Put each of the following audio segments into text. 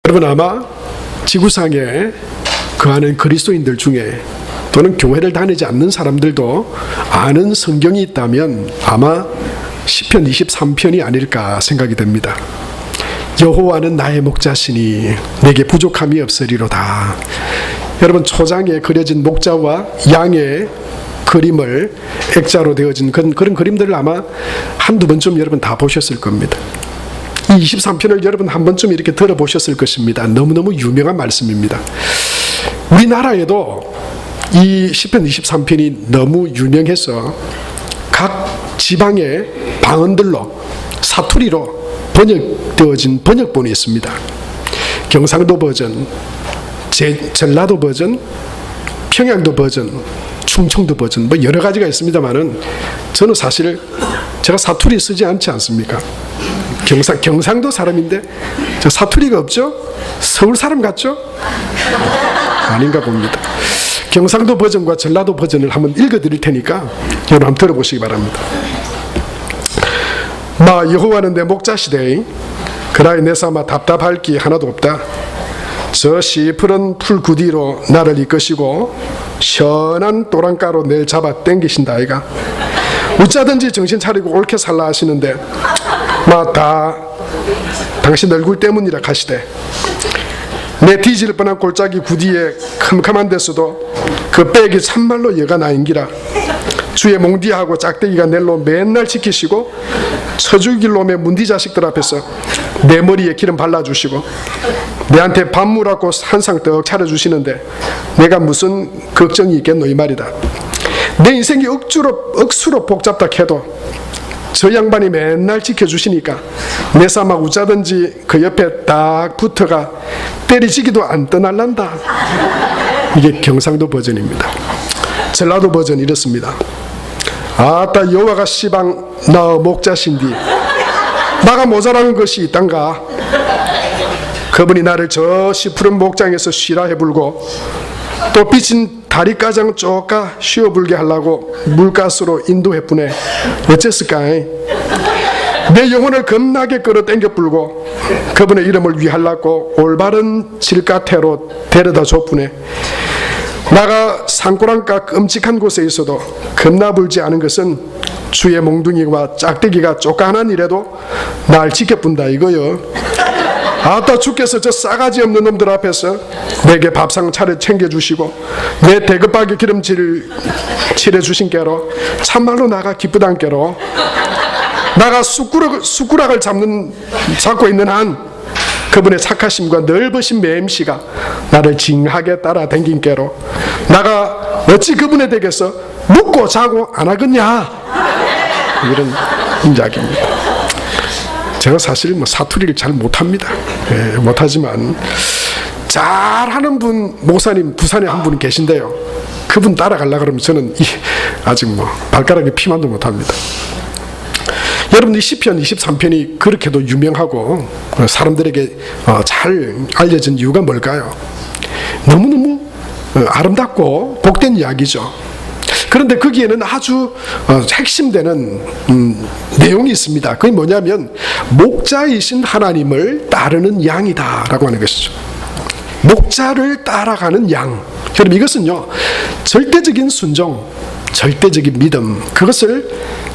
여러분, 아마 지구상에 거하는 그리스도인들 중에 또는 교회를 다니지 않는 사람들도 아는 성경이 있다면 아마 시편 23편이 아닐까 생각이 됩니다. 여호와는 나의 목자시니 내게 부족함이 없으리로다. 여러분, 초장에 그려진 목자와 양의 그림을 액자로 되어진 그런 그림들을 아마 한두 번쯤 여러분 다 보셨을 겁니다. 이 23편을 여러분 한 번쯤 이렇게 들어보셨을 것입니다. 너무너무 유명한 말씀입니다. 우리나라에도 이 시편 23편이 너무 유명해서 각 지방의 방언들로 사투리로 번역되어진 번역본이 있습니다. 경상도 버전, 전라도 버전, 평양도 버전, 충청도 버전, 뭐 여러 가지가 있습니다만은 저는 사실 제가 사투리 쓰지 않지 않습니까? 경상도 사람인데 저 사투리가 없죠? 서울 사람 같죠? 아닌가 봅니다. 경상도 버전과 전라도 버전을 한번 읽어드릴 테니까 여러분 한번 들어보시기 바랍니다. 마 여호와는 내 목자시되 그라에 내 삼아 답답할 기 하나도 없다. 저 시푸른 풀 구디로 나를 이끄시고 시원한 또랑가로 내를 잡아 당기신다 아이가. 어쩌든지 정신 차리고 옳게 살라 하시는데 다 당신 얼굴 때문이라 하시되 내 뒤질 뻔한 골짜기 구디에 컴컴한 데서도 그 백이 참말로 여가 나인기라. 주의 몽디하고 짝대기가 낼로 맨날 지키시고 쳐죽일 놈의 문디 자식들 앞에서 내 머리에 기름 발라주시고 내한테 밥 물었고 한 상 떡 차려주시는데 내가 무슨 걱정이 있겠노 이 말이다. 내 인생이 억수로 복잡다 해도 저 양반이 맨날 지켜주시니까 내 사막 우짜든지 그 옆에 딱 붙어가 때리지기도 안 떠날란다. 이게 경상도 버전입니다. 전라도 버전 이렇습니다. 아따 여호와가 시방 나 목자신디 나가 모자라는 것이 있단가. 그분이 나를 저 시푸른 목장에서 쉬라 해불고 또 비친 다리가장 쪼까 쉬어불게 하려고 물가스로 인도해보네. 어쨌을까? 내 영혼을 겁나게 끌어당겨 불고 그분의 이름을 위하려고 올바른 질가태로 데려다 줬구네. 나가 산고랑가 끔찍한 곳에 있어도 겁나 불지 않은 것은 주의 몽둥이와 짝대기가 쪼까난 일에도 날 지켜본다 이거요. 아따 주께서 저 싸가지 없는 놈들 앞에서 내게 밥상 차려 챙겨주시고 내 대급박에 기름칠 칠해주신 게로 참말로 나가 기쁘단 게로. 나가 숟가락을 잡고 있는 한 그분의 착하심과 넓으신 매임씨가 나를 징하게 따라다닌 게로 나가 어찌 그분의 댁에서 묵고 자고 안 하겠냐. 이런 이야기입니다. 제가 사실 사투리를 잘 못합니다. 못하지만 잘하는 분, 목사님 부산에 한 분 계신데요. 그분 따라가려고 그러면 저는 아직 발가락에 피만도 못합니다. 여러분, 이 시편 23편이 그렇게도 유명하고 사람들에게 잘 알려진 이유가 뭘까요? 너무너무 아름답고 복된 이야기죠. 그런데 거기에는 아주 핵심되는 내용이 있습니다. 그게 뭐냐면 목자이신 하나님을 따르는 양이다 라고 하는 것이죠. 목자를 따라가는 양. 여러분, 이것은요 절대적인 순종, 절대적인 믿음, 그것을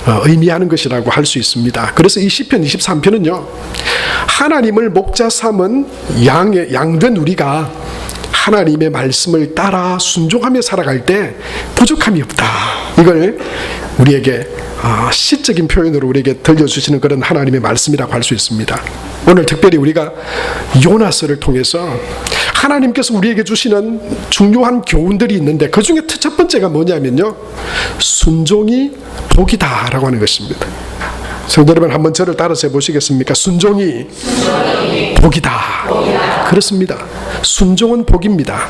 의미하는 것이라고 할 수 있습니다. 그래서 이 시편 23편은요 하나님을 목자 삼은 양된 우리가 하나님의 말씀을 따라 순종하며 살아갈 때 부족함이 없다. 이걸 우리에게 시적인 표현으로 우리에게 들려주시는 그런 하나님의 말씀이라고 할 수 있습니다. 오늘 특별히 우리가 요나서를 통해서 하나님께서 우리에게 주시는 중요한 교훈들이 있는데 그 중에 첫 번째가 뭐냐면요 순종이 복이다 라고 하는 것입니다. 성도 여러분, 한번 저를 따라서 해보시겠습니까? 순종이 복이다. 그렇습니다. 순종은 복입니다.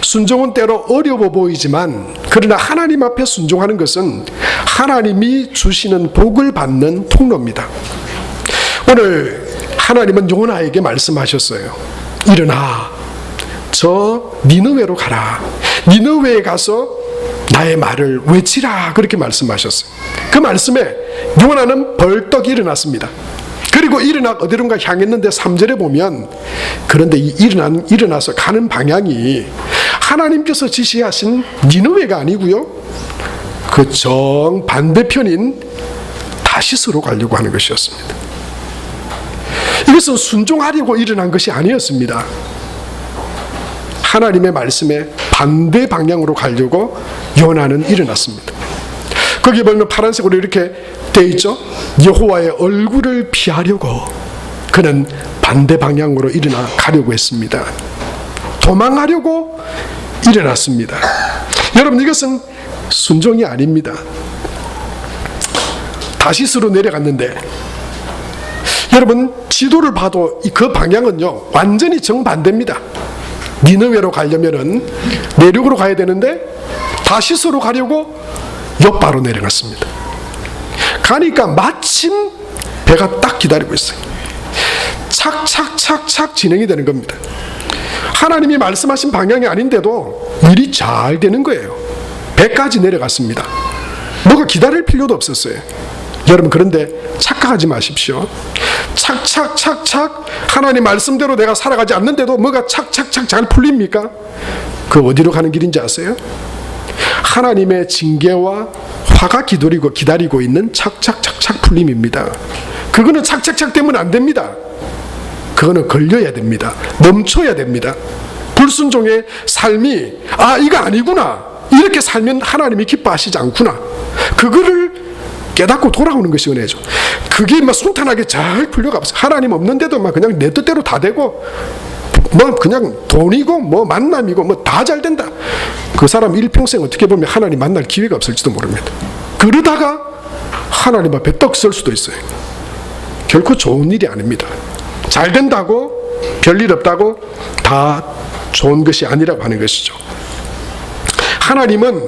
순종은 때로 어려워 보이지만 그러나 하나님 앞에 순종하는 것은 하나님이 주시는 복을 받는 통로입니다. 오늘 하나님은 요나에게 말씀하셨어요. 일어나 저 니느웨로 가라. 니느웨에 가서 나의 말을 외치라. 그렇게 말씀하셨어요. 그 말씀에 요나는 벌떡 일어났습니다. 그리고 어디론가 향했는데 3절에 보면 그런데 일어나서 가는 방향이 하나님께서 지시하신 니느웨가 아니고요, 그 정반대편인 다시스로 가려고 하는 것이었습니다. 이것은 순종하려고 일어난 것이 아니었습니다. 하나님의 말씀에 반대 방향으로 가려고 요나는 일어났습니다. 거기 보면 파란색으로 이렇게 되어 있죠. 여호와의 얼굴을 피하려고 그는 반대 방향으로 일어나 가려고 했습니다. 도망하려고 일어났습니다. 여러분, 이것은 순종이 아닙니다. 다시스로 내려갔는데 여러분, 지도를 봐도 그 방향은요 완전히 정반대입니다. 니느웨로 가려면은 내륙으로 가야 되는데 다시스로 가려고 옆바로 내려갔습니다. 가니까 마침 배가 딱 기다리고 있어요. 착착착착 진행이 되는 겁니다. 하나님이 말씀하신 방향이 아닌데도 일이 잘 되는 거예요. 배까지 내려갔습니다. 뭐가 기다릴 필요도 없었어요. 여러분, 그런데 착각하지 마십시오. 착착착착 하나님 말씀대로 내가 살아가지 않는데도 뭐가 착착착 잘 풀립니까? 그 어디로 가는 길인지 아세요? 하나님의 징계와 화가 기다리고 있는 착착착착 풀림입니다. 그거는 착착착 되면 안 됩니다. 그거는 걸려야 됩니다. 멈춰야 됩니다. 불순종의 삶이 이거 아니구나, 이렇게 살면 하나님이 기뻐하시지 않구나, 그거를 깨닫고 돌아오는 것이 은혜죠. 그게 막 순탄하게 잘 풀려가면서 하나님 없는데도 막 그냥 내 뜻대로 다 되고, 뭐 그냥 돈이고 뭐 만남이고 뭐 다 잘 된다. 그 사람 일평생 어떻게 보면 하나님 만날 기회가 없을지도 모릅니다. 그러다가 하나님 앞에 떡 설 수도 있어요. 결코 좋은 일이 아닙니다. 잘 된다고 별일 없다고 다 좋은 것이 아니라고 하는 것이죠. 하나님은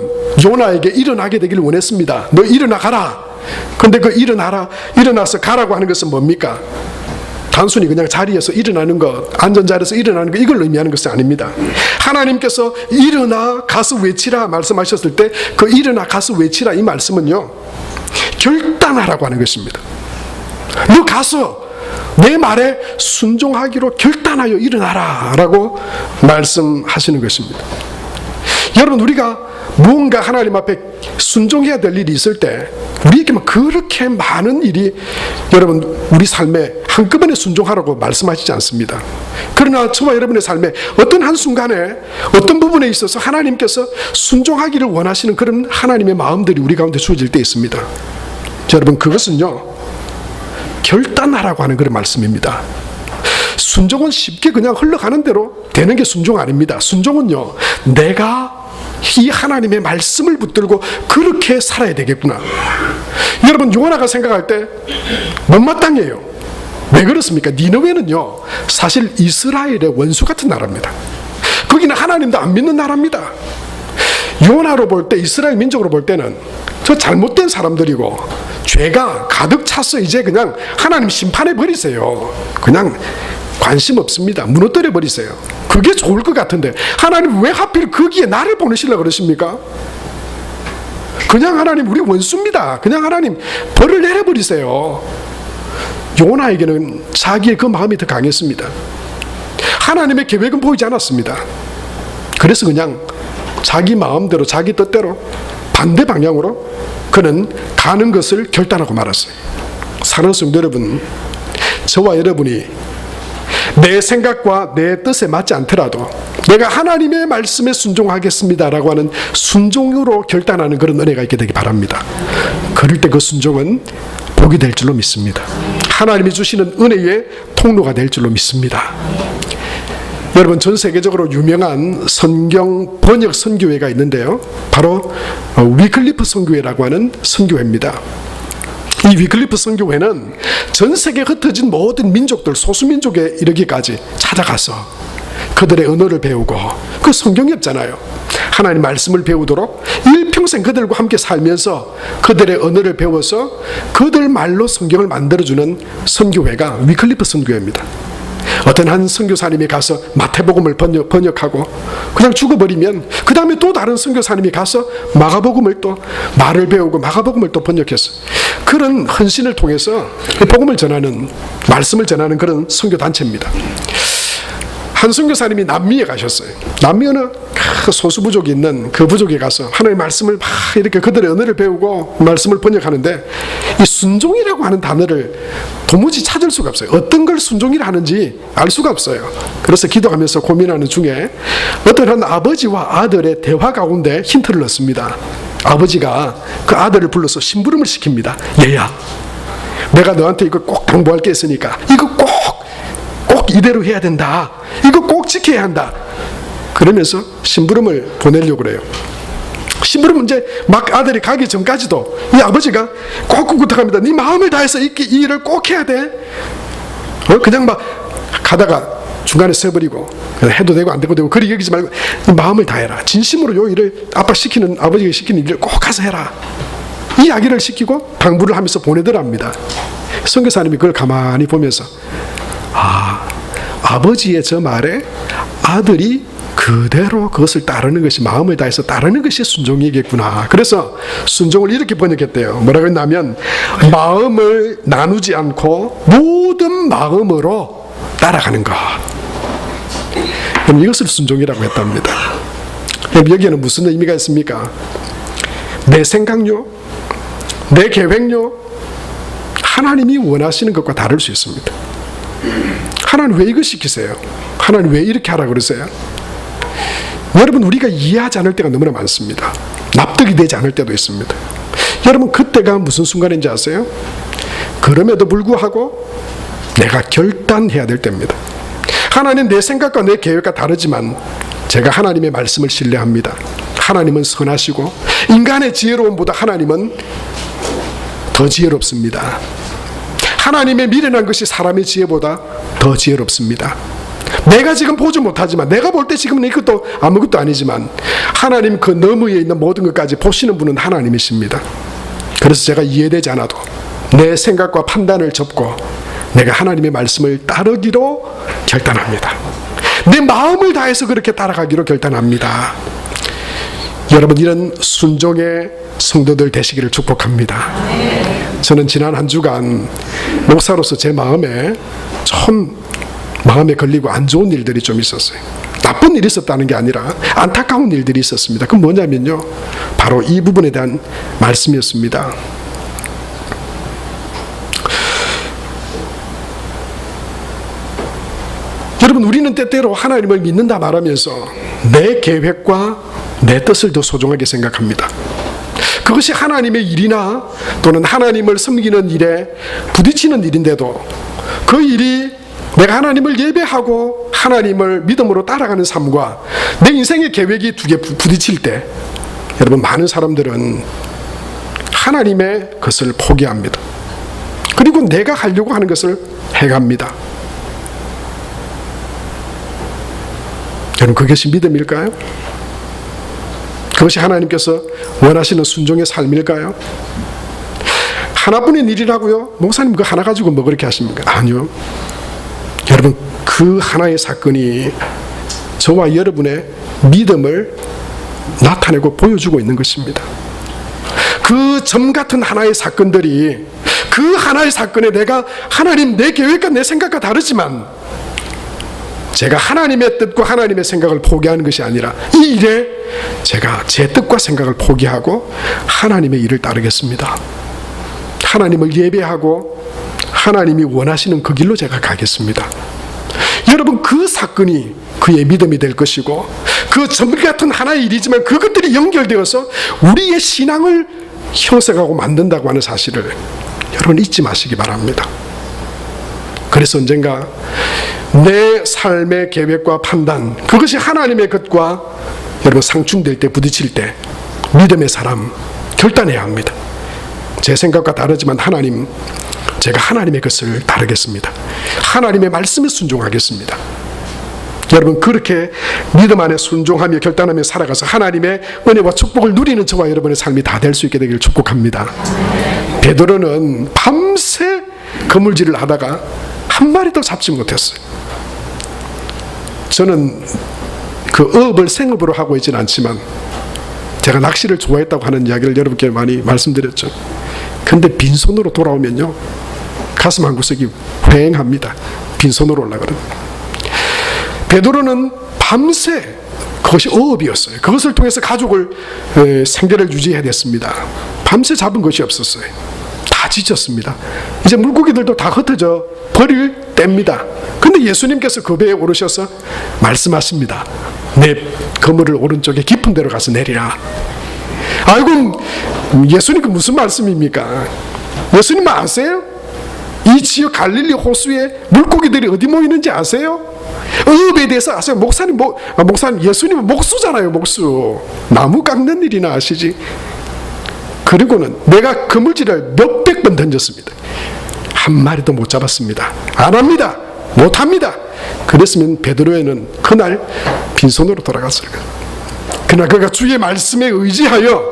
요나에게 일어나게 되기를 원했습니다. 너 일어나 가라. 근데 그 일어나서 가라고 하는 것은 뭡니까? 단순히 그냥 자리에서 일어나는 것, 앉은 자리에서 일어나는 것, 이걸 의미하는 것은 아닙니다. 하나님께서 일어나 가서 외치라 말씀하셨을 때 그 일어나 가서 외치라 이 말씀은요 결단하라고 하는 것입니다. 너 가서 내 말에 순종하기로 결단하여 일어나라 라고 말씀하시는 것입니다. 여러분, 우리가 무언가 하나님 앞에 순종해야 될 일이 있을 때 우리에게만 그렇게 많은 일이 여러분 우리 삶에 한꺼번에 순종하라고 말씀하시지 않습니다. 그러나 저와 여러분의 삶에 어떤 한순간에 어떤 부분에 있어서 하나님께서 순종하기를 원하시는 그런 하나님의 마음들이 우리 가운데 주어질 때 있습니다. 여러분, 그것은요 결단하라고 하는 그런 말씀입니다. 순종은 쉽게 그냥 흘러가는 대로 되는 게 순종 아닙니다. 순종은요 내가 이 하나님의 말씀을 붙들고 그렇게 살아야 되겠구나. 여러분, 요나가 생각할 때 못마땅해요. 왜 그렇습니까? 니느웨는요 사실 이스라엘의 원수 같은 나라입니다. 거기는 하나님도 안 믿는 나라입니다. 요나로 볼 때, 이스라엘 민족으로 볼 때는 저 잘못된 사람들이고 죄가 가득 차서 이제 그냥 하나님 심판해 버리세요. 그냥 관심 없습니다. 무너뜨려 버리세요. 그게 좋을 것 같은데 하나님 왜 하필 거기에 나를 보내시려고 그러십니까? 그냥 하나님 우리 원수입니다. 그냥 하나님 벌을 내려버리세요. 요나에게는 자기의 그 마음이 더 강했습니다. 하나님의 계획은 보이지 않았습니다. 그래서 그냥 자기 마음대로 자기 뜻대로 반대 방향으로 그는 가는 것을 결단하고 말았어요. 사랑하는 성도 여러분, 저와 여러분이 내 생각과 내 뜻에 맞지 않더라도 내가 하나님의 말씀에 순종하겠습니다라고 하는 순종으로 결단하는 그런 은혜가 있게 되기 바랍니다. 그럴 때 그 순종은 복이 될 줄로 믿습니다. 하나님이 주시는 은혜의 통로가 될 줄로 믿습니다. 여러분, 전 세계적으로 유명한 성경 번역 선교회가 있는데요, 바로 위클리프 선교회라고 하는 선교회입니다. 이 위클리프 선교회는 전 세계에 흩어진 모든 민족들, 소수민족에 이르기까지 찾아가서 그들의 언어를 배우고, 그 성경이 없잖아요. 하나님 말씀을 배우도록 일평생 그들과 함께 살면서 그들의 언어를 배워서 그들 말로 성경을 만들어주는 선교회가 위클리프 선교회입니다. 어떤 한 선교사님이 가서 마태복음을 번역하고 그냥 죽어버리면 그 다음에 또 다른 선교사님이 가서 마가복음을 또 말을 배우고 마가복음을 또 번역했어. 그런 헌신을 통해서 복음을 전하는, 말씀을 전하는 그런 선교단체입니다. 한 선교사님이 남미에 가셨어요. 남미 어느 소수부족이 있는 그 부족에 가서 하나님의 말씀을 막 이렇게 그들의 언어를 배우고 말씀을 번역하는데 이 순종이라고 하는 단어를 도무지 찾을 수가 없어요. 어떤 걸 순종이라 하는지 알 수가 없어요. 그래서 기도하면서 고민하는 중에 어떤 한 아버지와 아들의 대화 가운데 힌트를 얻습니다. 아버지가 그 아들을 불러서 심부름을 시킵니다. 얘야, 내가 너한테 이거 꼭 당부할 게 있으니까 이거 꼭 이대로 해야 된다. 이거 꼭 지켜야 한다. 그러면서 심부름을 보내려고 그래요. 심부름 이제 막 아들이 가기 전까지도 이 아버지가 꼭 부탁합니다. 네 마음을 다해서 이 일을 꼭 해야 돼. 그냥 막 가다가 중간에 서버리고 해도 되고 안 되고 그리 여기지 말고 네 마음을 다해라. 진심으로 요 일을 아버지가 시키는 일을 꼭 가서 해라. 이 이야기를 시키고 당부를 하면서 보내더랍니다. 선교사님이 그걸 가만히 보면서 아버지의 저 말에 아들이 그대로 그것을 따르는 것이, 마음을 다해서 따르는 것이 순종이겠구나. 그래서 순종을 이렇게 번역했대요. 뭐라고 했냐면 마음을 나누지 않고 모든 마음으로 따라가는 것. 그럼 이것을 순종이라고 했답니다. 그럼 여기에는 무슨 의미가 있습니까? 내 생각요, 내 계획요, 하나님이 원하시는 것과 다를 수 있습니다. 하나님 왜 이거 시키세요? 하나님 왜 이렇게 하라 그러세요? 여러분, 우리가 이해하지 않을 때가 너무나 많습니다. 납득이 되지 않을 때도 있습니다. 여러분, 그때가 무슨 순간인지 아세요? 그럼에도 불구하고 내가 결단해야 될 때입니다. 하나님, 내 생각과 내 계획과 다르지만 제가 하나님의 말씀을 신뢰합니다. 하나님은 선하시고 인간의 지혜로움보다 하나님은 더 지혜롭습니다. 하나님의 미련한 것이 사람의 지혜보다 더 지혜롭습니다. 내가 지금 보지 못하지만, 내가 볼 때 지금은 이것도 아무것도 아니지만 하나님 그 너머에 있는 모든 것까지 보시는 분은 하나님이십니다. 그래서 제가 이해되지 않아도 내 생각과 판단을 접고 내가 하나님의 말씀을 따르기로 결단합니다. 내 마음을 다해서 그렇게 따라가기로 결단합니다. 여러분, 이런 순종의 성도들 되시기를 축복합니다. 저는 지난 한 주간 목사로서 제 마음에 걸리고 안 좋은 일들이 좀 있었어요. 나쁜 일이 있었다는 게 아니라 안타까운 일들이 있었습니다. 그건 뭐냐면요, 바로 이 부분에 대한 말씀이었습니다. 여러분, 우리는 때때로 하나님을 믿는다 말하면서 내 계획과 내 뜻을 더 소중하게 생각합니다. 그것이 하나님의 일이나 또는 하나님을 섬기는 일에 부딪히는 일인데도 그 일이 내가 하나님을 예배하고 하나님을 믿음으로 따라가는 삶과 내 인생의 계획이 두 개 부딪힐 때, 여러분, 많은 사람들은 하나님의 것을 포기합니다. 그리고 내가 하려고 하는 것을 해갑니다. 여러분, 그것이 믿음일까요? 그것이 하나님께서 원하시는 순종의 삶일까요? 하나뿐인 일이라고요? 목사님 그거 하나 가지고 뭐 그렇게 하십니까? 아니요. 여러분, 그 하나의 사건이 저와 여러분의 믿음을 나타내고 보여주고 있는 것입니다. 그 점 같은 하나의 사건들이, 그 하나의 사건에 내가 하나님, 내 계획과 내 생각과 다르지만 제가 하나님의 뜻과 하나님의 생각을 포기하는 것이 아니라 이 일에 제가 제 뜻과 생각을 포기하고 하나님의 일을 따르겠습니다. 하나님을 예배하고 하나님이 원하시는 그 길로 제가 가겠습니다. 여러분, 그 사건이 그의 믿음이 될 것이고 그 점 같은 하나의 일이지만 그것들이 연결되어서 우리의 신앙을 형성하고 만든다고 하는 사실을 여러분 잊지 마시기 바랍니다. 그래서 언젠가 내 삶의 계획과 판단, 그것이 하나님의 것과 여러분 상충될 때, 부딪힐 때 믿음의 사람 결단해야 합니다. 제 생각과 다르지만 하나님, 제가 하나님의 것을 따르겠습니다. 하나님의 말씀에 순종하겠습니다. 여러분, 그렇게 믿음 안에 순종하며 결단하며 살아가서 하나님의 은혜와 축복을 누리는 저와 여러분의 삶이 다 될 수 있게 되기를 축복합니다. 베드로는 밤새 그물질을 하다가 한 마리도 잡지 못했어요. 저는 그 어업을 생업으로 하고 있지는 않지만 제가 낚시를 좋아했다고 하는 이야기를 여러분께 많이 말씀드렸죠. 근데 빈손으로 돌아오면요, 가슴 한 구석이 휑합니다. 빈손으로 올라가는. 베드로는 밤새 그것이 어업이었어요. 그것을 통해서 가족을 생계를 유지해야 됐습니다. 밤새 잡은 것이 없었어요. 다 지쳤습니다. 이제 물고기들도 다 흩어져 버릴 때입니다. 근데 예수님께서 그 배에 오르셔서 말씀하십니다. 내 그물을 오른쪽에 깊은 데로 가서 내리라. 아이고, 예수님 그 무슨 말씀입니까? 예수님 아세요? 이 지역 갈릴리 호수에 물고기들이 어디 모이는지 아세요? 어업에 대해서 아세요? 목사님, 예수님은 목수잖아요. 목수. 나무 깎는 일이나 아시지? 그리고는 내가 그물질을 몇백 번 던졌습니다. 한 마리도 못 잡았습니다. 안 합니다. 못 합니다. 그랬으면 베드로에는 그날 빈손으로 돌아갔을 거예요. 그러나 그가 주의 말씀에 의지하여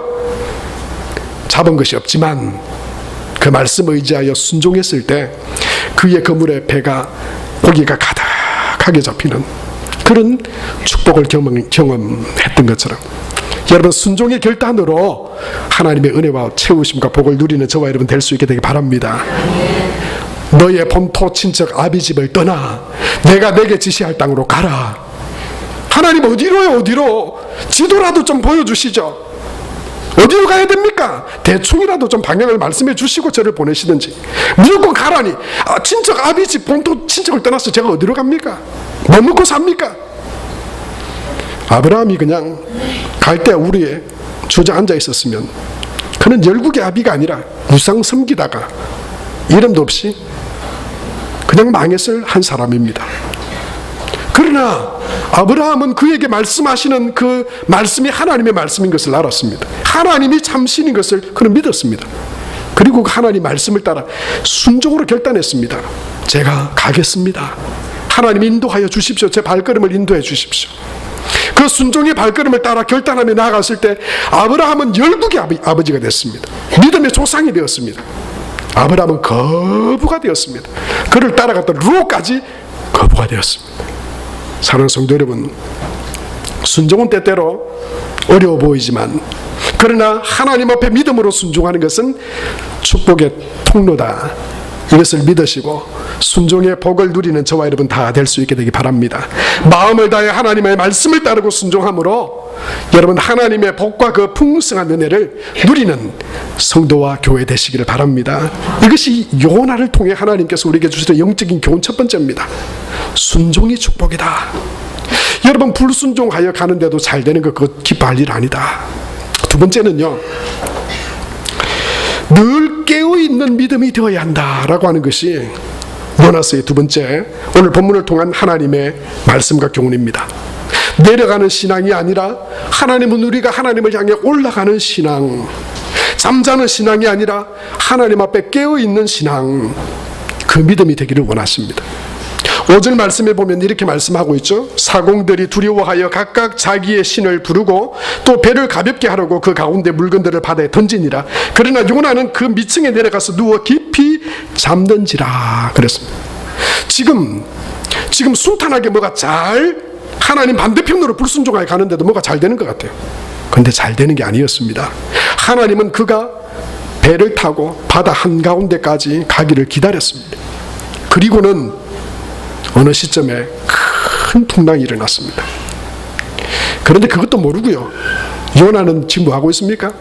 잡은 것이 없지만 그 말씀에 의지하여 순종했을 때 그의 그물에 고기가 가득하게 잡히는 그런 축복을 경험했던 것처럼, 여러분 순종의 결단으로 하나님의 은혜와 채우심과 복을 누리는 저와 여러분 될 수 있게 되기 바랍니다. 너의 본토 친척 아비 집을 떠나 내가 내게 지시할 땅으로 가라. 하나님 어디로요? 어디로? 지도라도 좀 보여주시죠. 어디로 가야 됩니까? 대충이라도 좀 방향을 말씀해 주시고 저를 보내시든지. 무조건 가라니. 친척 아비 집 본토 친척을 떠나서 제가 어디로 갑니까? 뭐 먹고 삽니까? 아브라함이 그냥 갈대 우리에 주저앉아 있었으면 그는 열국의 아비가 아니라 우상 섬기다가 이름도 없이 그냥 망했을 한 사람입니다. 그러나 아브라함은 그에게 말씀하시는 그 말씀이 하나님의 말씀인 것을 알았습니다. 하나님이 참신인 것을 그는 믿었습니다. 그리고 하나님 말씀을 따라 순종으로 결단했습니다. 제가 가겠습니다. 하나님 인도하여 주십시오. 제 발걸음을 인도해 주십시오. 그 순종의 발걸음을 따라 결단하며 나아갔을 때 아브라함은 열국의 아버지가 됐습니다. 믿음의 조상이 되었습니다. 아브라함은 거부가 되었습니다. 그를 따라갔던 롯까지 거부가 되었습니다. 사랑하는 성도 여러분, 순종은 때때로 어려워 보이지만 그러나 하나님 앞에 믿음으로 순종하는 것은 축복의 통로다. 이것을 믿으시고 순종의 복을 누리는 저와 여러분 다 될 수 있게 되기 바랍니다. 마음을 다해 하나님의 말씀을 따르고 순종함으로 여러분 하나님의 복과 그 풍성한 은혜를 누리는 성도와 교회 되시기를 바랍니다. 이것이 요나를 통해 하나님께서 우리에게 주시는 영적인 교훈 첫 번째입니다. 순종이 축복이다. 여러분 불순종하여 가는데도 잘 되는 거 그거 기뻐할 일 아니다. 두 번째는요, 늘 깨어있는 믿음이 되어야 한다라고 하는 것이 요나서의 두 번째 오늘 본문을 통한 하나님의 말씀과 교훈입니다. 내려가는 신앙이 아니라 하나님은 우리가 하나님을 향해 올라가는 신앙, 잠자는 신앙이 아니라 하나님 앞에 깨어있는 신앙, 그 믿음이 되기를 원하십니다. 5절 말씀에 보면 이렇게 말씀하고 있죠. 사공들이 두려워하여 각각 자기의 신을 부르고 또 배를 가볍게 하려고 그 가운데 물건들을 바다에 던지니라. 그러나 요나는 그 밑층에 내려가서 누워 깊이 잠든지라 그랬습니다. 지금 순탄하게 뭐가 잘 하나님 반대편으로 불순종하게 가는데도 뭐가 잘 되는 것 같아요. 그런데 잘 되는 게 아니었습니다. 하나님은 그가 배를 타고 바다 한가운데까지 가기를 기다렸습니다. 그리고는 어느 시점에 큰 풍랑이 일어났습니다. 그런데 그것도 모르고요, 요나는 지금 뭐 하고 있습니까?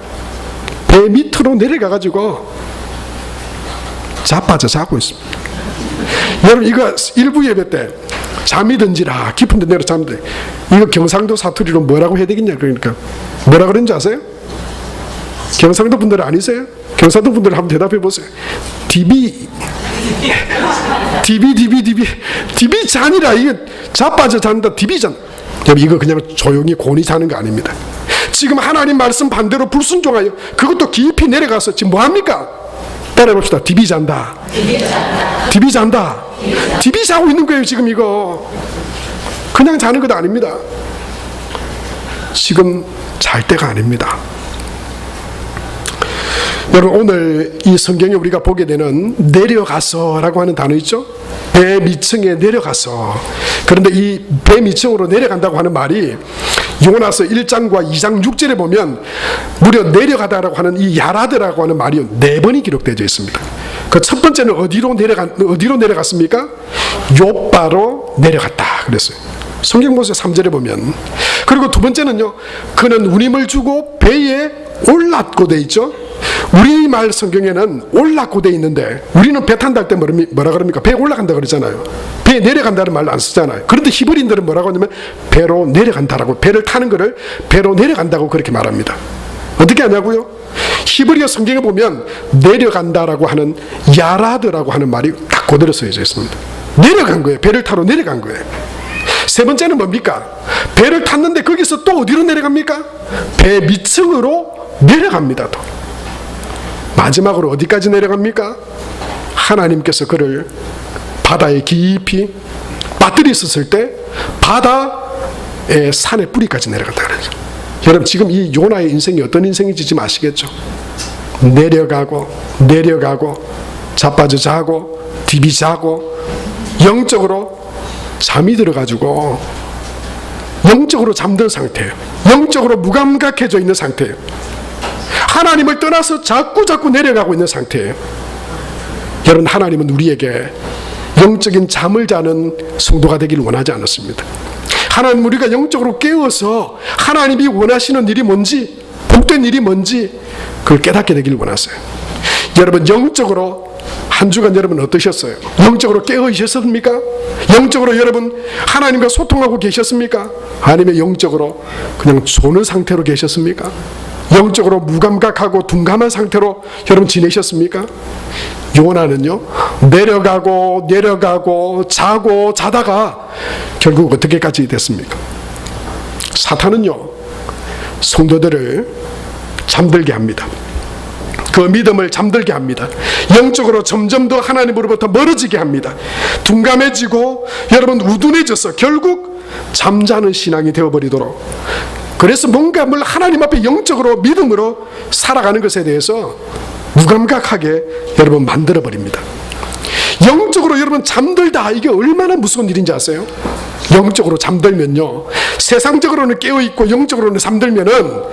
배 밑으로 내려가가지고 자빠져 자고 있습니다. 여러분 이거 일부 예배 때 잠이 든지라 깊은 데 내려 잠들, 이거 경상도 사투리로 뭐라고 해야 되겠냐, 그러니까 뭐라 그런지 아세요? 경상도 분들 아니세요? 경상도 분들 한번 대답해 보세요. DB 잔이라. 이게 자빠져 잔다. DB 잔. 이거 그냥 조용히 곤히 자는 거 아닙니다. 지금 하나님 말씀 반대로 불순종하여 그것도 깊이 내려가서 지금 뭐합니까? 따라해봅시다. DB 잔다. DB 잔다. DB 자고 있는 거예요 지금. 이거 그냥 자는 것도 아닙니다. 지금 잘 때가 아닙니다. 여러분, 오늘 이 성경에 우리가 보게 되는 내려가서라고 하는 단어 있죠? 배 밑층에 내려가서. 그런데 이 배 밑층으로 내려간다고 하는 말이 요나서 1장과 2장 6절에 보면 무려 내려가다라고 하는 이 야라드라고 하는 말이 4번이 기록되어 있습니다. 그 첫 번째는 어디로 내려갔습니까? 요바로 내려갔다 그랬어요. 성경 보세요. 3절에 보면. 그리고 두 번째는요, 그는 운임을 주고 배에 올랐고 돼 있죠. 우리말 성경에는 올랐고 돼 있는데 우리는 배 탄다 할 때 뭐라 그럽니까? 배에 올라간다 그러잖아요. 배에 내려간다는 말을 안 쓰잖아요. 그런데 히브리인들은 뭐라고 하냐면 배로 내려간다라고, 배를 타는 거를 배로 내려간다고 그렇게 말합니다. 어떻게 하냐고요? 히브리어 성경에 보면 내려간다라고 하는 야라드라고 하는 말이 딱 그대로 써져 있습니다. 내려간 거예요. 배를 타러 내려간 거예요. 세 번째는 뭡니까? 배를 탔는데 거기서 또 어디로 내려갑니까? 배 밑층으로 내려갑니다. 또 마지막으로 어디까지 내려갑니까? 하나님께서 그를 바다에 깊이 빠뜨리셨을 때 바다의 산의 뿌리까지 내려갔다 그러죠. 여러분, 지금 이 요나의 인생이 어떤 인생인지 지금 아시겠죠? 내려가고 자빠져 자고 디비 자고 영적으로 잠이 들어가지고 영적으로 잠든 상태예요. 영적으로 무감각해져 있는 상태예요. 하나님을 떠나서 자꾸 내려가고 있는 상태예요. 여러분, 하나님은 우리에게 영적인 잠을 자는 성도가 되기를 원하지 않았습니다. 하나님, 우리가 영적으로 깨어서 하나님이 원하시는 일이 뭔지, 복된 일이 뭔지 그걸 깨닫게 되기를 원하세요. 여러분, 영적으로 한 주간 여러분 어떠셨어요? 영적으로 깨어 있었습니까? 영적으로 여러분 하나님과 소통하고 계셨습니까? 아니면 영적으로 그냥 조는 상태로 계셨습니까? 영적으로 무감각하고 둔감한 상태로 여러분 지내셨습니까? 요나는요, 내려가고 자다가 결국 어떻게까지 됐습니까? 사탄은요, 성도들을 잠들게 합니다. 그 믿음을 잠들게 합니다. 영적으로 점점 더 하나님으로부터 멀어지게 합니다. 둔감해지고 여러분 우둔해져서 결국 잠자는 신앙이 되어버리도록, 그래서 뭔가 뭘 하나님 앞에 영적으로 믿음으로 살아가는 것에 대해서 무감각하게 여러분 만들어버립니다. 영적으로 여러분 잠들다, 이게 얼마나 무서운 일인지 아세요? 영적으로 잠들면요, 세상적으로는 깨어있고 영적으로는 잠들면은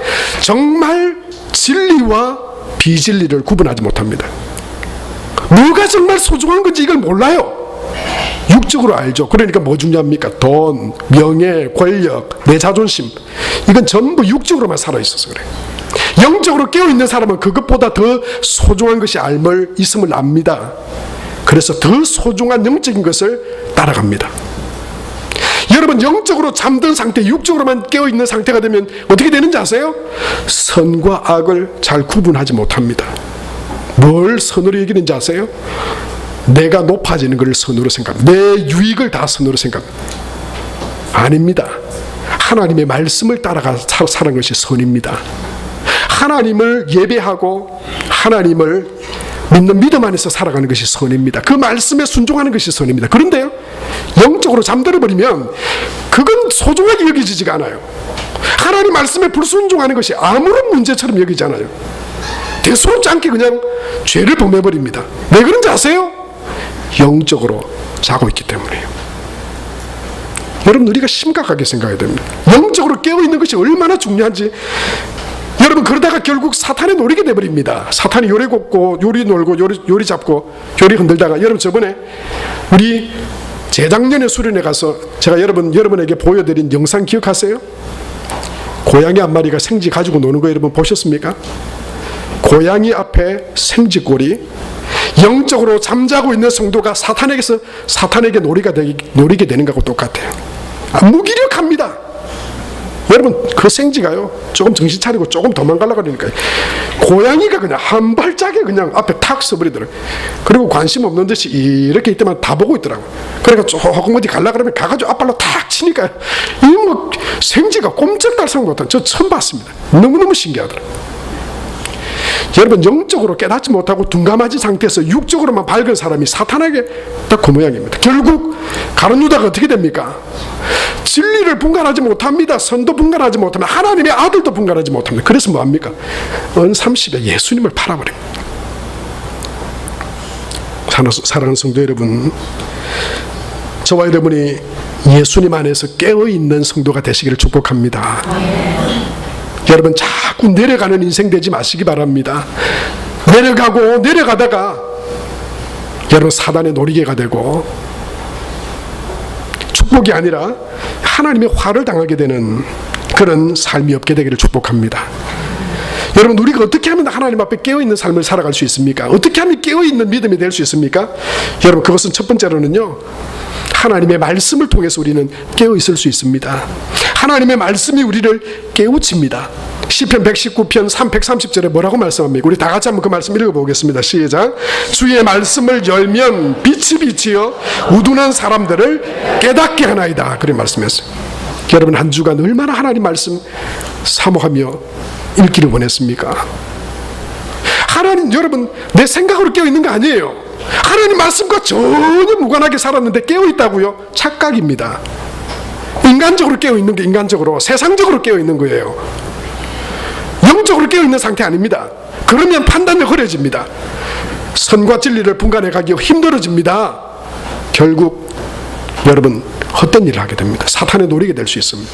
정말 진리와 비진리를 구분하지 못합니다. 뭐가 정말 소중한 건지 이걸 몰라요. 육적으로 알죠. 그러니까 뭐 중요합니까? 돈, 명예, 권력, 내 자존심, 이건 전부 육적으로만 살아있어서 그래요. 영적으로 깨어있는 사람은 그것보다 더 소중한 것이 있음을 압니다. 그래서 더 소중한 영적인 것을 따라갑니다. 여러분, 영적으로 잠든 상태, 육적으로만 깨어있는 상태가 되면 어떻게 되는지 아세요? 선과 악을 잘 구분하지 못합니다. 뭘 선으로 여기는지 아세요? 내가 높아지는 것을 선으로 생각합니다. 내 유익을 다 선으로 생각합니다. 아닙니다. 하나님의 말씀을 따라가 사는 것이 선입니다. 하나님을 예배하고 하나님을 믿는 믿음 안에서 살아가는 것이 선입니다. 그 말씀에 순종하는 것이 선입니다. 그런데요, 영적으로 잠들어버리면 그건 소중하게 여기지가 않아요. 하나님 말씀에 불순종하는 것이 아무런 문제처럼 여기지 않아요. 대수롭지 않게 그냥 죄를 범해버립니다. 왜 그런지 아세요? 영적으로 자고 있기 때문에요. 여러분, 우리가 심각하게 생각해야 됩니다. 영적으로 깨어있는 것이 얼마나 중요한지. 여러분, 그러다가 결국 사탄에 노리게 돼버립니다. 사탄이 요리 굽고 요리 놀고 요리 잡고 요리 흔들다가, 여러분 저번에 우리 재작년에 수련회 가서 제가 여러분에게 보여드린 영상 기억하세요? 고양이 한 마리가 생쥐 가지고 노는 거 여러분 보셨습니까? 고양이 앞에 생쥐꼴이 영적으로 잠자고 있는 성도가 사탄에게 노리게 되는 것하고 똑같아요. 무기력합니다. 여러분, 그 생쥐가요, 조금 정신 차리고 조금 도망가려고 그러니까 고양이가 그냥 한 발짝에 그냥 앞에 탁 서버리더라고요. 그리고 관심 없는 듯이 이렇게 있다만 다 보고 있더라고요. 그러니까 조금 어디 가려고 그러면 가가지고 앞발로 탁 치니까 이 뭐 생쥐가 꼼짝달싹 못한, 저 처음 봤습니다. 너무너무 신기하더라고요. 여러분, 영적으로 깨닫지 못하고 둔감하지 상태에서 육적으로만 밝은 사람이 사탄에게 딱 그 모양입니다. 결국 가룟 유다가 어떻게 됩니까? 진리를 분간하지 못합니다. 선도 분간하지 못합니다. 하나님의 아들도 분간하지 못합니다. 그래서 뭐합니까? 은30에 예수님을 팔아버립니다. 사랑하는 성도 여러분, 저와 여러분이 예수님 안에서 깨어있는 성도가 되시기를 축복합니다. 여러분, 자꾸 내려가는 인생 되지 마시기 바랍니다. 내려가다가 여러분 사단의 놀이개가 되고 축복이 아니라 하나님의 화를 당하게 되는 그런 삶이 없게 되기를 축복합니다. 여러분, 우리가 어떻게 하면 하나님 앞에 깨어있는 삶을 살아갈 수 있습니까? 어떻게 하면 깨어있는 믿음이 될 수 있습니까? 여러분, 그것은 첫 번째로는요, 하나님의 말씀을 통해서 우리는 깨어있을 수 있습니다. 하나님의 말씀이 우리를 깨우칩니다. 시편 119편 130절에 뭐라고 말씀합니까? 우리 다 같이 한번 그 말씀 읽어보겠습니다. 시작. 주의 말씀을 열면 빛이 비치어 우둔한 사람들을 깨닫게 하나이다. 그런 말씀이었어요. 여러분, 한 주간 얼마나 하나님 말씀 사모하며 읽기를 원했습니까? 하나님, 여러분, 내 생각으로 깨어있는 거 아니에요. 하나님 말씀과 전혀 무관하게 살았는데 깨어있다고요? 착각입니다. 인간적으로 깨어있는 게 인간적으로, 세상적으로 깨어있는 거예요. 영적으로 깨어있는 상태 아닙니다. 그러면 판단력 흐려집니다. 선과 진리를 분간해 가기 힘들어집니다. 결국 여러분, 헛된 일을 하게 됩니다. 사탄에 노리게 될 수 있습니다.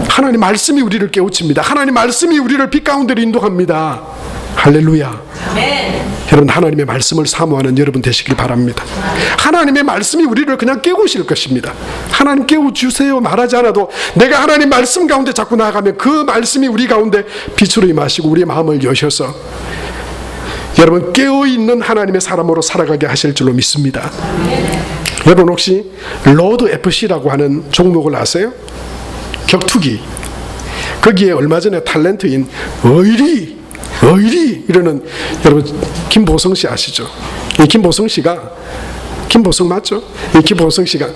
하나님 말씀이 우리를 깨우칩니다. 하나님 말씀이 우리를 빛 가운데로 인도합니다. 할렐루야. 아멘. 여러분, 하나님의 말씀을 사모하는 여러분 되시길 바랍니다. 하나님의 말씀이 우리를 그냥 깨우실 것입니다. 하나님 깨워주세요 말하지 않아도 내가 하나님 말씀 가운데 자꾸 나아가면 그 말씀이 우리 가운데 빛으로 임하시고 우리의 마음을 여셔서 여러분, 깨어있는 하나님의 사람으로 살아가게 하실 줄로 믿습니다. 여러분, 혹시 로드 FC라고 하는 종목을 아세요? 격투기. 거기에 얼마 전에 탤런트인 의리 이러는, 여러분, 김보성 씨 아시죠? 이 김보성 씨가, 김보성 맞죠? 이 김보성 씨가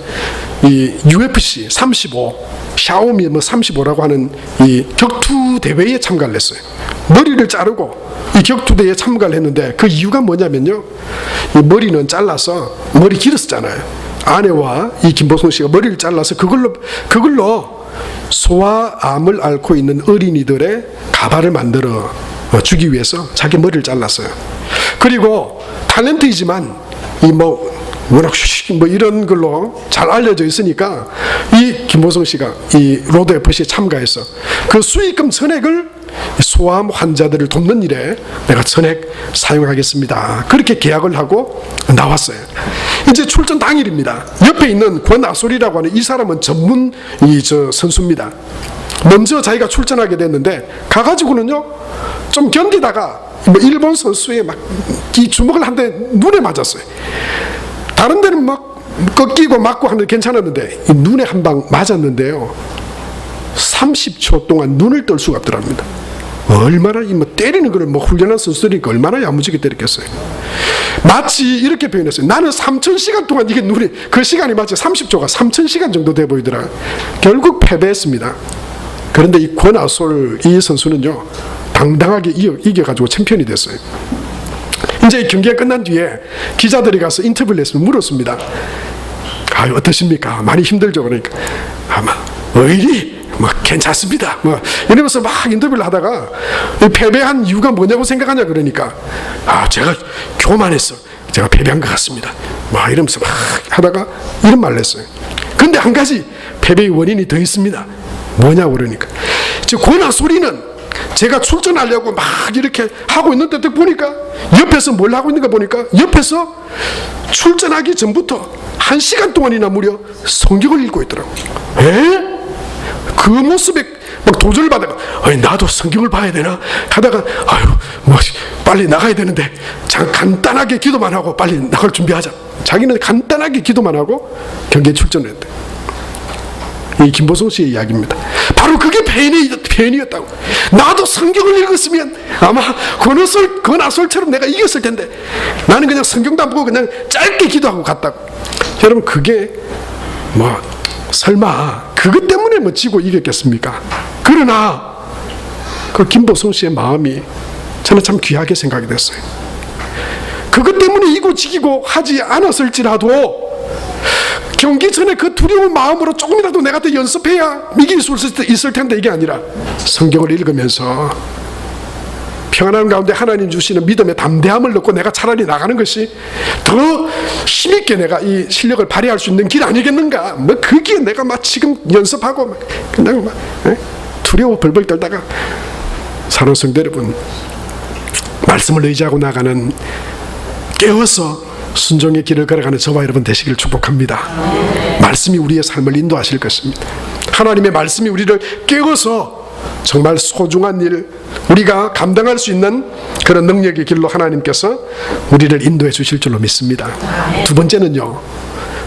이 UFC 35 샤오미 35라고 하는 이 격투 대회에 참가를 했어요. 머리를 자르고 이 격투 대회에 참가를 했는데 그 이유가 뭐냐면요, 이 머리는 잘라서, 머리 길었잖아요. 아내와 이 김보성 씨가 머리를 잘라서 그걸로 소아암을 앓고 있는 어린이들의 가발을 만들어 주기 위해서 자기 머리를 잘랐어요. 그리고 탤런트이지만 이 워낙 이런 걸로 잘 알려져 있으니까 이 김보성 씨가 이 로드 FC에 참가해서 그 수익금 전액을 소아암 환자들을 돕는 일에 내가 전액 사용하겠습니다. 그렇게 계약을 하고 나왔어요. 이제 출전 당일입니다. 옆에 있는 권아솔이라고 하는 이 사람은 전문 선수입니다. 먼저 자기가 출전하게 됐는데 가가지고는요, 좀 견디다가 일본 선수의 막 이 주먹을 한 대 눈에 맞았어요. 다른 데는 막 꺾이고 맞고 하는데 괜찮았는데 이 눈에 한 방 맞았는데요, 30초 동안 눈을 뜰 수가 없더랍니다. 얼마나 때리는 걸 훈련한 선수들이니까 얼마나 야무지게 때렸겠어요. 마치 이렇게 표현했어요. 나는 3000시간 동안 이게 눈이, 그 시간이 마치 30초가 3000시간 정도 돼 보이더라. 결국 패배했습니다. 그런데 이 권아솔 이 선수는요, 당당하게 이겨가지고 챔피언이 됐어요. 이제 이 경기가 끝난 뒤에 기자들이 가서 인터뷰를 했으면 물었습니다. 어떠십니까? 많이 힘들죠? 그러니까 아마 의리 괜찮습니다. 이러면서 막 인터뷰를 하다가 패배한 이유가 뭐냐고 생각하냐 그러니까 제가 교만해서 제가 패배한 것 같습니다. 이러면서 막 하다가 이런 말을 했어요. 근데 한 가지 패배의 원인이 더 있습니다. 뭐냐고 그러니까 권아솔이는 제가 출전하려고 막 이렇게 하고 있는데 보니까 옆에서 뭘 하고 있는가 보니까 옆에서 출전하기 전부터 1시간 동안이나 무려 성경을 읽고 있더라고요. 그 모습에 막 도전을 받다가 나도 성경을 봐야 되나 하다가 빨리 나가야 되는데 간단하게 기도만 하고 빨리 나갈 준비하자. 자기는 간단하게 기도만 하고 경기에 출전을 했대. 이 김보성 씨의 이야기입니다. 바로 그게 패인이었다고. 나도 성경을 읽었으면 아마 권아솔처럼 내가 이겼을 텐데 나는 그냥 성경도 안 보고 그냥 짧게 기도하고 갔다고. 여러분, 그게 설마 그것 때문에 지고 이겼겠습니까? 그러나 그 김보성 씨의 마음이 저는 참 귀하게 생각이 됐어요. 그것 때문에 이고지기고 하지 않았을지라도 경기 전에 그 두려운 마음으로 조금이라도 내가 더 연습해야 이길 수 있을 텐데, 이게 아니라 성경을 읽으면서 평안한 가운데 하나님 주시는 믿음의 담대함을 넣고 내가 차라리 나가는 것이 더 힘있게 내가 이 실력을 발휘할 수 있는 길 아니겠는가. 뭐 거기에 내가 막 지금 연습하고 그냥 막 두려워 벌벌 떨다가, 사랑하는 성도 여러분, 말씀을 의지하고 나가는 깨어서 순종의 길을 걸어가는 저와 여러분 되시기를 축복합니다. 말씀이 우리의 삶을 인도하실 것입니다. 하나님의 말씀이 우리를 깨워서 정말 소중한 일, 우리가 감당할 수 있는 그런 능력의 길로 하나님께서 우리를 인도해 주실 줄로 믿습니다. 두 번째는요,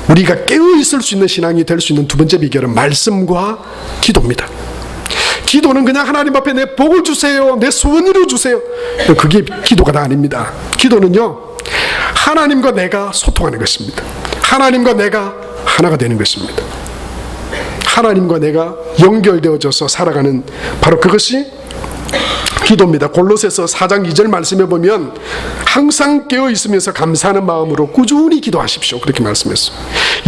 우리가 깨어 있을 수 있는 신앙이 될 수 있는 두 번째 비결은 말씀과 기도입니다. 기도는 그냥 하나님 앞에 내 복을 주세요, 내 소원 이루어 주세요, 그게 기도가 다 아닙니다. 기도는요, 하나님과 내가 소통하는 것입니다. 하나님과 내가 하나가 되는 것입니다. 하나님과 내가 연결되어져서 살아가는, 바로 그것이 기도입니다. 골로새서 4장 2절 말씀해 보면 항상 깨어 있으면서 감사하는 마음으로 꾸준히 기도하십시오, 그렇게 말씀했어요.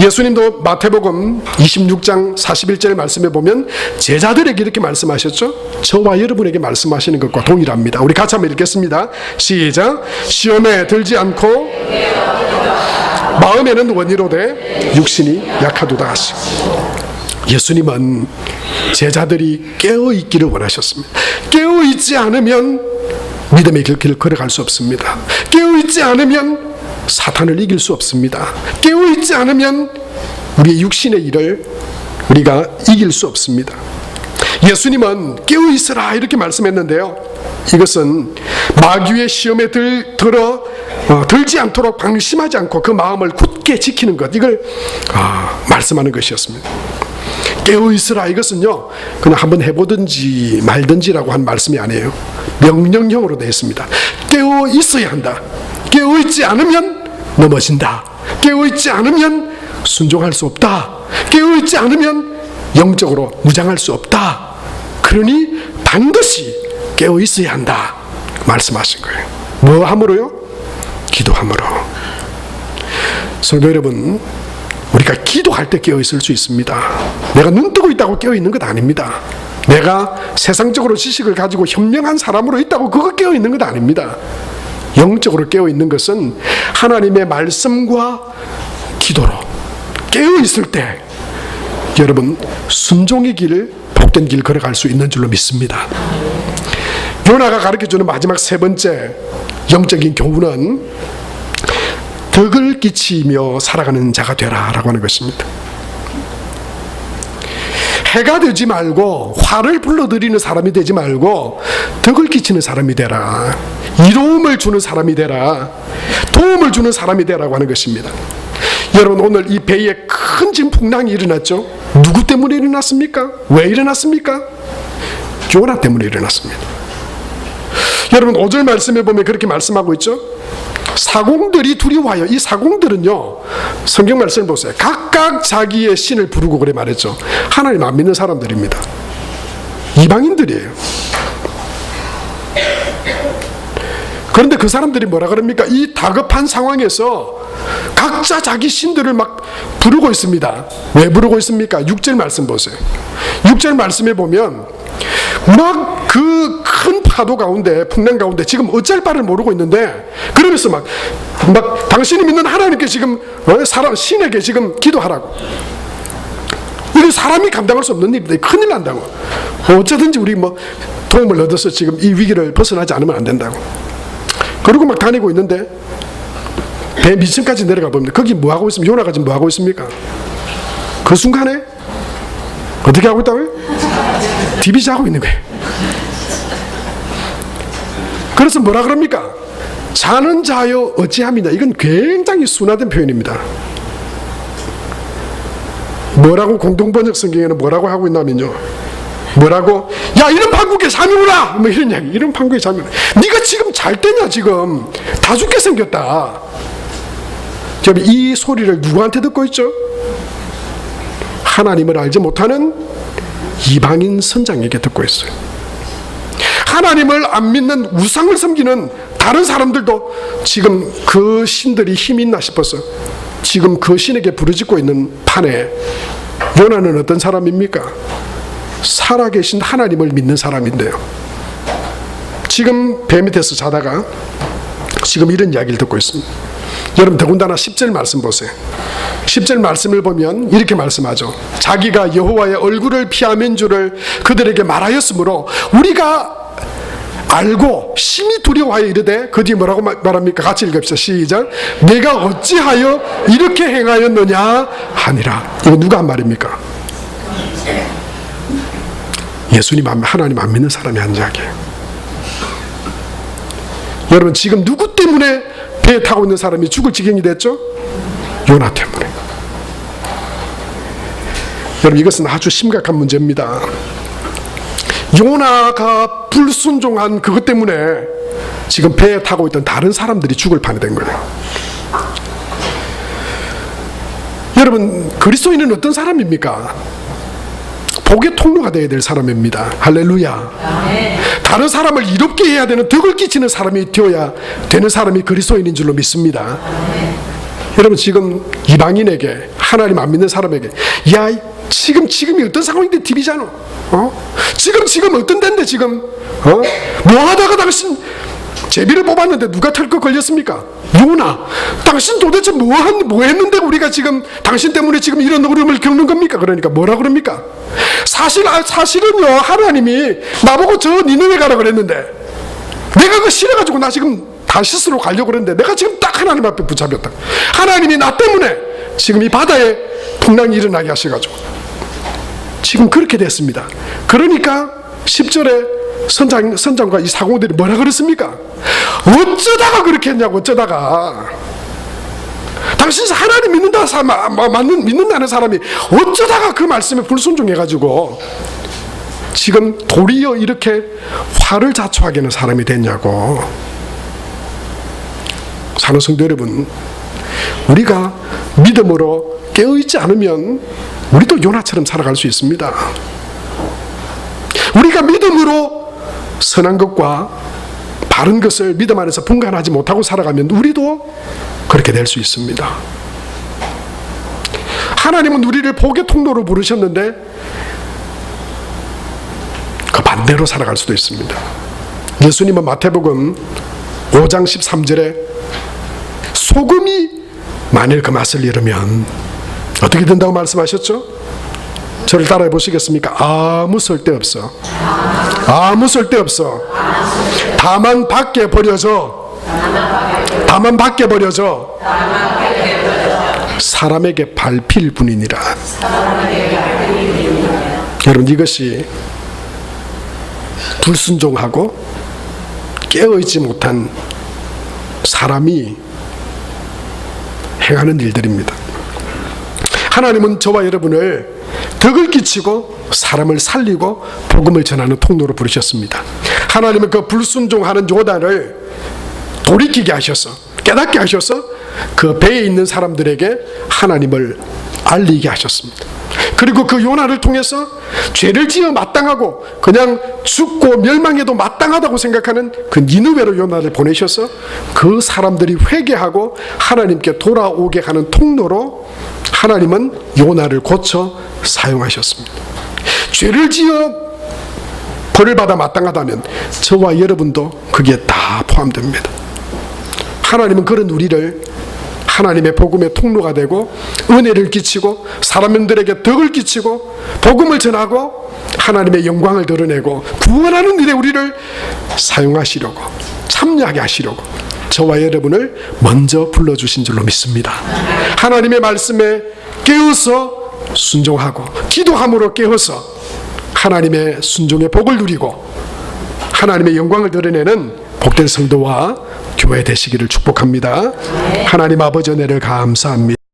예수님도 마태복음 26장 41절 말씀해 보면 제자들에게 이렇게 말씀하셨죠. 저와 여러분에게 말씀하시는 것과 동일합니다. 우리 같이 한번 읽겠습니다. 시작. 시험에 들지 않고 마음에는 원이로되 육신이 약하도다 하시고. 예수님은 제자들이 깨어있기를 원하셨습니다. 깨어있지 않으면 믿음의 길을 걸어갈 수 없습니다. 깨어있지 않으면 사탄을 이길 수 없습니다. 깨어있지 않으면 우리의 육신의 일을 우리가 이길 수 없습니다. 예수님은 깨어있으라 이렇게 말씀했는데요, 이것은 마귀의 시험에 들지 않도록 방심하지 않고 그 마음을 굳게 지키는 것, 이걸 말씀하는 것이었습니다. 깨어있으라, 이것은요 그냥 한번 해보든지 말든지라고 한 말씀이 아니에요. 명령형으로 되어 있습니다. 깨어있어야 한다. 깨어있지 않으면 넘어진다. 깨어있지 않으면 순종할 수 없다. 깨어있지 않으면 영적으로 무장할 수 없다. 그러니 반드시 깨어있어야 한다 말씀하신 거예요. 뭐 함으로요? 기도함으로. 성도 여러분, 우리가 기도할 때 깨어있을 수 있습니다. 내가 눈 뜨고 있다고 깨어있는 것 아닙니다. 내가 세상적으로 지식을 가지고 현명한 사람으로 있다고 그거 깨어있는 것 아닙니다. 영적으로 깨어있는 것은 하나님의 말씀과 기도로 깨어있을 때 여러분 순종의 길, 복된 길 걸어갈 수 있는 줄로 믿습니다. 요나가 가르쳐주는 마지막 세 번째 영적인 교훈은 덕을 끼치며 살아가는 자가 되라 라고 하는 것입니다. 해가 되지 말고 화를 불러들이는 사람이 되지 말고 덕을 끼치는 사람이 되라. 이로움을 주는 사람이 되라. 도움을 주는 사람이 되라고 하는 것입니다. 여러분, 오늘 이 배에 큰 지금 풍랑이 일어났죠. 누구 때문에 일어났습니까? 왜 일어났습니까? 요나 때문에 일어났습니다. 여러분, 5절 말씀에 보면 그렇게 말씀하고 있죠. 사공들이 두려워하여, 이 사공들은요 성경 말씀을 보세요. 각각 자기의 신을 부르고 그래 말했죠. 하나님 안 믿는 사람들입니다. 이방인들이에요. 그런데 그 사람들이 뭐라 그럽니까? 이 다급한 상황에서 각자 자기 신들을 막 부르고 있습니다. 왜 부르고 있습니까? 6절 말씀 보세요. 6절 말씀에 보면 막 그 큰 파도 가운데, 풍랑 가운데 지금 어쩔 바를 모르고 있는데, 그러면서 막 당신이 믿는 하나님께 지금 신에게 지금 기도하라고. 이건 사람이 감당할 수 없는 일인데 큰일 난다고. 어쩌든지 우리 도움을 얻어서 지금 이 위기를 벗어나지 않으면 안 된다고. 그러고 막 다니고 있는데 배 밑층까지 내려가 봅니다. 거기 뭐 하고 있습니까? 요나가 지금 뭐 하고 있습니까? 그 순간에 어떻게 하고 있다고요? TV 자고 있는 거예요. 그래서 뭐라 그럽니까? 자는 자여 어찌함이냐. 이건 굉장히 순화된 표현입니다. 뭐라고 공동번역 성경에는 뭐라고 하고 있냐면요, 뭐라고? 야, 이런 판국에 잠이 오라! 뭐 이런 이야기. 이런 판국에 잠이 오라. 네가 지금 잘 때냐? 지금 다 죽게 생겼다. 이 소리를 누구한테 듣고 있죠? 하나님을 알지 못하는 이방인 선장에게 듣고 있어요. 하나님을 안 믿는 우상을 섬기는 다른 사람들도 지금 그 신들이 힘이 있나 싶어서 지금 그 신에게 부르짖고 있는 판에 요나는 어떤 사람입니까? 살아계신 하나님을 믿는 사람인데요. 지금 배 밑에서 자다가 지금 이런 이야기를 듣고 있습니다. 여러분 더군다나 10절 말씀 보세요. 10절 말씀을 보면 이렇게 말씀하죠. 자기가 여호와의 얼굴을 피하면 줄을 그들에게 말하였으므로 우리가 알고 심히 두려워하여 이르되, 그 뒤에 뭐라고 말합니까? 같이 읽읍시다. 시작. 내가 어찌하여 이렇게 행하였느냐 하니라. 이거 누가 한 말입니까? 예수님 하나님 안 믿는 사람이 한 이야기예요. 여러분 지금 누구 때문에 배에 타고 있는 사람이 죽을 지경이 됐죠? 요나 때문에. 여러분 이것은 아주 심각한 문제입니다. 요나가 불순종한 그것 때문에 지금 배에 타고 있던 다른 사람들이 죽을 판이 된 거예요. 여러분 그리스도인은 어떤 사람입니까? 복의 통로가 되어야 될 사람입니다. 할렐루야. 다른 사람을 이롭게 해야 되는, 덕을 끼치는 사람이 되어야 되는 사람이 그리스도인인 줄로 믿습니다. 여러분 지금 이방인에게, 하나님 안 믿는 사람에게, 야 지금이 어떤 상황인데 TV잖아. 지금 어떤 데인데 지금 뭐 하다가 당신 제비를 뽑았는데 누가 털컥 걸렸습니까? 요나, 당신 도대체 뭐 했는데 우리가 지금 당신 때문에 지금 이런 어려움을 겪는 겁니까? 그러니까 뭐라 그럽니까? 사실은요, 하나님이 나보고 저 니느웨 가라 그랬는데 내가 그 싫어가지고 나 지금 다시스로 가려고 그랬는데 내가 지금 딱 하나님 앞에 붙잡혔다. 하나님이 나 때문에 지금 이 바다에 풍랑이 일어나게 하셔가지고 지금 그렇게 됐습니다. 그러니까 10절에 선장과 이 사공들이 뭐라 그랬습니까? 어쩌다가 그렇게 했냐고. 어쩌다가 당신 하나님 믿는다는 사람이 어쩌다가 그 말씀에 불순종해가지고 지금 도리어 이렇게 화를 자초하게 하는 사람이 됐냐고. 사랑하는 성도 여러분, 우리가 믿음으로 깨어있지 않으면 우리도 요나처럼 살아갈 수 있습니다. 우리가 믿음으로 선한 것과 바른 것을 믿음 안에서 분간하지 못하고 살아가면 우리도 그렇게 될 수 있습니다. 하나님은 우리를 복의 통로로 부르셨는데 그 반대로 살아갈 수도 있습니다. 예수님은 마태복음 5장 13절에 소금이 만일 그 맛을 잃으면 어떻게 된다고 말씀하셨죠? 저를 따라해 보시겠습니까? 아무 쓸데없어. 아무 쓸데없어. 다만 밖에 버려져 사람에게 밟힐 뿐이니라. 여러분 이것이 불순종하고 깨어있지 못한 사람이 행하는 일들입니다. 하나님은 저와 여러분을 덕을 끼치고 사람을 살리고 복음을 전하는 통로로 부르셨습니다. 하나님은 그 불순종하는 요나를 돌이키게 하셔서, 깨닫게 하셔서 그 배에 있는 사람들에게 하나님을 알리게 하셨습니다. 그리고 그 요나를 통해서 죄를 지어 마땅하고 그냥 죽고 멸망해도 마땅하다고 생각하는 그 니느웨로 요나를 보내셔서 그 사람들이 회개하고 하나님께 돌아오게 하는 통로로 하나님은 요나를 고쳐 사용하셨습니다. 죄를 지어 벌을 받아 마땅하다면 저와 여러분도 거기에 다 포함됩니다. 하나님은 그런 우리를 하나님의 복음의 통로가 되고 은혜를 끼치고 사람들에게 덕을 끼치고 복음을 전하고 하나님의 영광을 드러내고 구원하는 일에 우리를 사용하시려고, 참여하게 하시려고 저와 여러분을 먼저 불러주신 줄로 믿습니다. 하나님의 말씀에 깨어서 순종하고 기도함으로 깨어서 하나님의 순종의 복을 누리고 하나님의 영광을 드러내는 복된 성도와 교회 되시기를 축복합니다. 하나님 아버지 은혜를 감사합니다.